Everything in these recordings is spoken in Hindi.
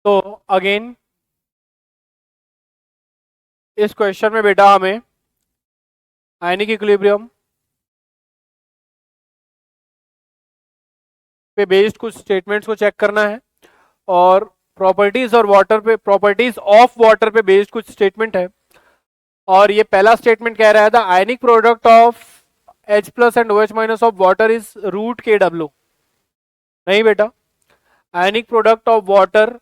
तो अगेन इस क्वेश्चन में बेटा हमें आयनिक इक्विलिब्रियम पे बेस्ड कुछ स्टेटमेंट्स को चेक करना है और प्रॉपर्टीज ऑफ वाटर पे बेस्ड कुछ स्टेटमेंट है। और ये पहला स्टेटमेंट कह रहा है the ionic product of H plus and OH minus of water is root KW। नहीं बेटा, आयनिक प्रोडक्ट ऑफ वाटर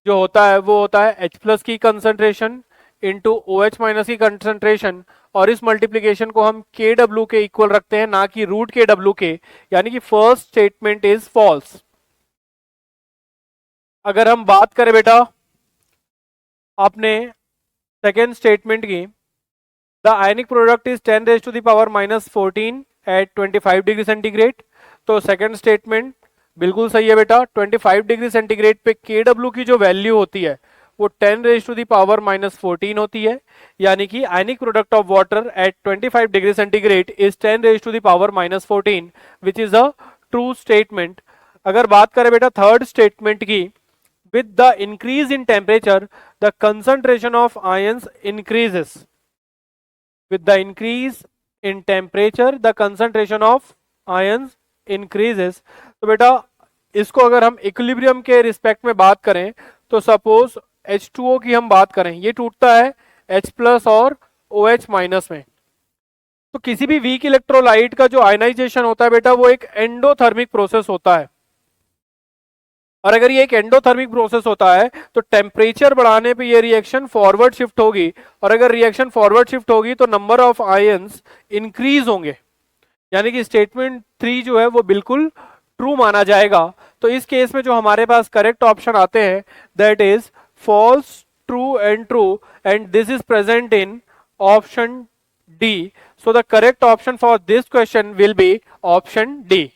जो होता है वो होता है H प्लस की कंसंट्रेशन इंटू OH माइनस की कंसंट्रेशन, और इस मल्टीप्लीकेशन को हम KW के इक्वल रखते हैं, ना कि रूट KW के, यानी कि फर्स्ट स्टेटमेंट इज फॉल्स। अगर हम बात करें बेटा आपने सेकेंड स्टेटमेंट की, the ionic product is 10 raise to the power -14 at 25 degree centigrade, तो सेकेंड स्टेटमेंट बिल्कुल सही है बेटा। 25 डिग्री सेंटीग्रेड पे KW की जो वैल्यू होती है वो 10 रेज टू द पावर -14 होती है, यानी कि ionic product of water at 25 degree centigrade is 10 raise to the power -14, which is a true statement. अगर बात करें बेटा थर्ड स्टेटमेंट की, with the increase in temperature the concentration of ions increases, with the increase in temperature the concentration of ions increases। तो बेटा इसको अगर हम इक्विलिब्रियम के रिस्पेक्ट में बात करें तो सपोज H2O की हम बात करें, ये टूटता है H प्लस और OH माइनस में, तो किसी भी वीक इलेक्ट्रोलाइट का जो आयनाइजेशन होता है बेटा वो एक एंडोथर्मिक प्रोसेस होता है। और अगर ये एक एंडोथर्मिक प्रोसेस होता है तो टेम्परेचर बढ़ाने पे ये रिएक्शन फॉरवर्ड शिफ्ट होगी, और अगर रिएक्शन फॉरवर्ड शिफ्ट होगी तो नंबर ऑफ आयंस इंक्रीज होंगे, यानी कि स्टेटमेंट 3 जो है वो बिल्कुल ट्रू माना जाएगा। तो इस केस में जो हमारे पास करेक्ट ऑप्शन आते हैं that is false, true and true, and this is present in option D. So the correct option for this question will be option D.